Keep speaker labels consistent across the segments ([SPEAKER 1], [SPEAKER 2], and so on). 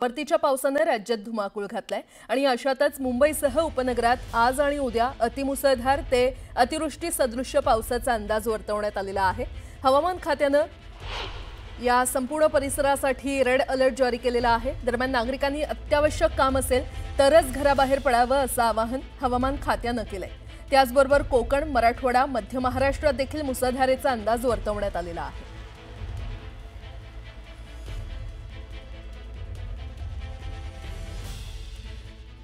[SPEAKER 1] परतीच्या पावसाने राज्यात धुमाकूळ घातलाय आणि अशातच मुंबईसह उपनगरात आज आणि उद्या अतिमुसळधार ते अतिवृष्टी सदृश्य पावसाचा अंदाज वर्तवण्यात आलेला आहे। हवामान खात्याने या संपूर्ण परिसरासाठी रेड अलर्ट जारी केलेला आहे। दरम्यान नागरिकांनी अत्यावश्यक काम असेल तरच घराबाहेर पडावं असं आवाहन हवामान खात्याने केलंय। त्याचबरोबर कोकण, मराठवाडा, मध्य महाराष्ट्रात देखील मुसळधारेचा अंदाज वर्तवण्यात आलेला आहे।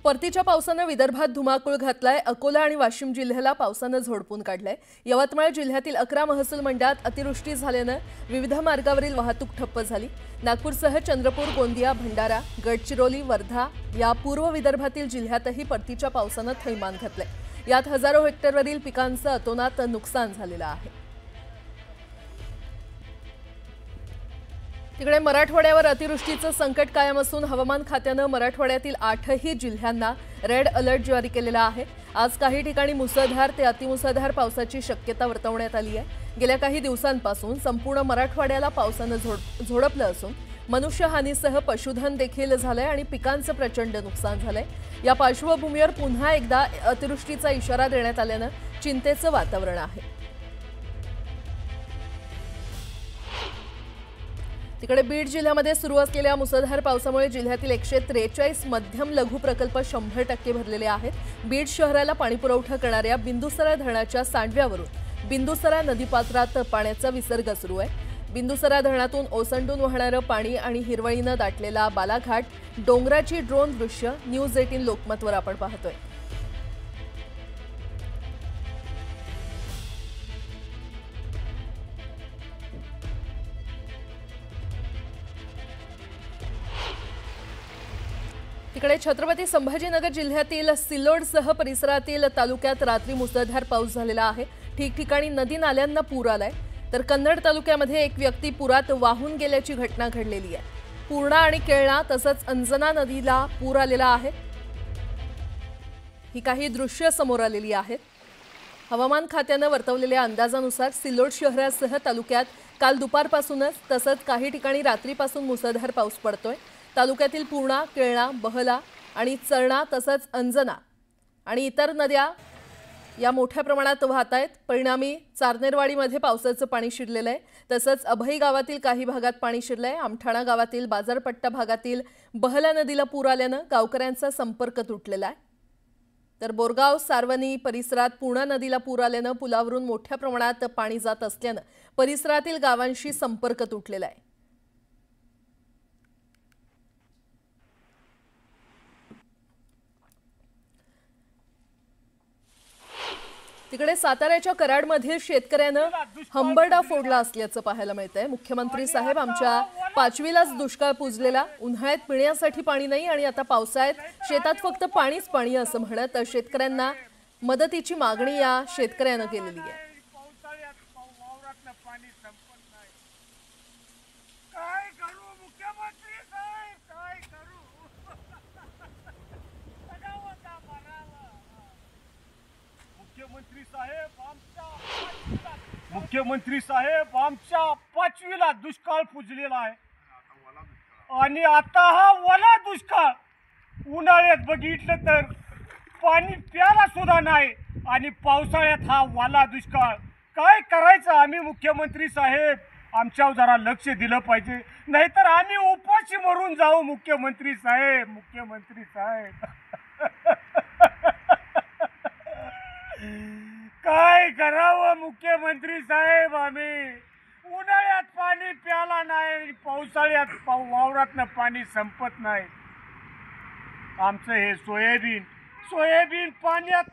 [SPEAKER 1] परतीच्या पावसाने विदर्भात धुमाकूळ घातलाय। अकोला आणि वाशिम जिल्ह्याला पावसाने झोडपून काढलंय। यवतमाळ जिल्ह्यातील 11 महसूल मंडळात अतिवृष्टी झाल्याने विविध मार्गावरील वाहतूक ठप्प झाली। नागपूरसह चंद्रपूर, गोंदिया, भंडारा, गडचिरोली, वर्धा या पूर्व विदर्भातील जिल्ह्यातही परतीच्या पावसाने थैमान घातलंय। यात हजारो हेक्टरवरील पिकांचं अतोनात नुकसान झालेलं आहे। तिकडे मराठवाड्यावर अतिवृष्टीचं संकट कायम असून हवामान खात्याने मराठवाड्यातील 8ही जिल्ह्यांना रेड अलर्ट जारी केलेला आहे। आज काही ठिकाणी मुसळधार ते अतिमुसळधार पावसाची शक्यता वर्तवण्यात आली आहे। गेल्या काही दिवसांपासून संपूर्ण मराठवाड्याला पावसाने झोडपलं असून मनुष्यहानीसह पशुधन देखील झालंय आणि पिकांचं प्रचंड नुकसान झालंय। या पार्श्वभूमीवर पुन्हा एकदा अतिवृष्टीचा इशारा देण्यात आल्याने चिंतेचं वातावरण आहे। तिकडे बीड जिल्ह्यामध्ये सुरू असलेल्या मुसळधार पावसामुळे जिल्ह्यातील 143 मध्यम लघु प्रकल्प 100% भरलेले आहेत। बीड शहराला पाणीपुरवठा करणाऱ्या बिंदुसरा धरणाच्या सांडव्यावरून बिंदुसरा नदीपात्रात पाण्याचा विसर्ग सुरू आहे। बिंदुसरा धरणातून ओसंडून वाहणारं पाणी आणि हिरवळीने दाटलेला बालाघाट डोंगराची ड्रोन दृश्य न्यूज 18 लोकमतवर आपण पाहतोय। तिकडे छत्रपती संभाजीनगर जिल्ह्यातील सिल्लोडसह परिसरातील तालुक्यात रात्री मुसळधार पाऊस झालेला आहे। ठिकठिकाणी नदी नाल्यांना पूर आलाय, तर कन्नड तालुक्यामध्ये एक व्यक्ती पुरात वाहून गेल्याची घटना घडलेली आहे। पूर्णा आणि केळणा तसंच अंजना नदीला पूर आलेला आहे। ही काही दृश्य समोर आलेली आहेत। हवामान खात्याने वर्तवलेल्या अंदाजानुसार सिल्लोड शहरासह तालुक्यात काल दुपारपासूनच तसंच काही ठिकाणी रात्रीपासून मुसळधार पाऊस पडतोय। तालुक्यातील पूर्णा, केळणा, बहला आणि चरणा तसंच अंजना आणि इतर नद्या या मोठ्या प्रमाणात वाहत आहेत। परिणामी चारनेरवाडीमध्ये पावसाचं पाणी शिरलेलं आहे। तसंच अभई गावातील काही भागात पाणी शिरलंय। आमठाणा गावातील बाजारपट्टा भागातील बहला नदीला पूर आल्याने गावकऱ्यांचा संपर्क तुटलेला आहे। तर बोरगाव, सारवणी परिसरात पूर्णा नदीला पूर आल्याने पुलावरून मोठ्या प्रमाणात पाणी जात असल्याने परिसरातील गावांशी संपर्क तुटलेला आहे। तिकडे साताऱ्याच्या कराडमधील शेतकऱ्यानं हंबरडा फोडला असल्याचं पाहायला मिळतंय। मुख्यमंत्री साहेब आमच्या 5वीलाच दुष्काळ पुजलेला, उन्हाळ्यात पिण्यासाठी पाणी नाही आणि आता पावसाळ्यात शेतात फक्त पाणीच पाणी असं म्हणत शेतकऱ्यांना मदतीची मागणी या शेतकऱ्यानं केलेली आहे।
[SPEAKER 2] मुख्यमंत्री साहेब आमच्या 5वीला दुष्काळ पुजलेला आहे आणि आता हा ओला दुष्काळ। उन्हाळ्यात बघितलं तर पाणी प्यायला सुद्धा नाही आणि पावसाळ्यात हा ओला दुष्काळ। काय करायचं आम्ही? मुख्यमंत्री साहेब आमच्यावर जरा लक्ष दिलं पाहिजे, नाहीतर आम्ही उपाशी मरून जाऊ। मुख्यमंत्री साहेब, मुख्यमंत्री साहेब काय करावं मुख्यमंत्री साहेब? आम्ही उन्हाळ्यात पाणी प्यायला नाही, पावसाळ्यात वावरातनं पाणी संपत नाही। आमचं हे सोयाबीन पाण्यात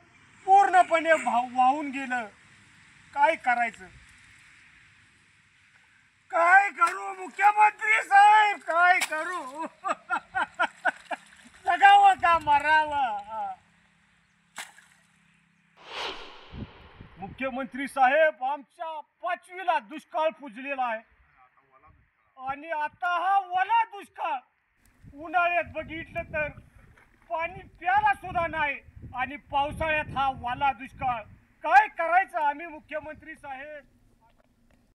[SPEAKER 2] पूर्णपणे वाहून गेलं। काय करायचं? काय करू मुख्यमंत्री साहेब? काय करू? जगावं का मरावं? मुख्यमंत्री साहेब आमच्या 5वीला दुष्काळ पुजलेला आहे आणि आता हा ओला दुष्काळ। उन्हाळ्यात बघितलं तर पाणी प्यायला सुद्धा नाही आणि पावसाळ्यात हा ओला दुष्काळ। काय करायचं आम्ही मुख्यमंत्री साहेब?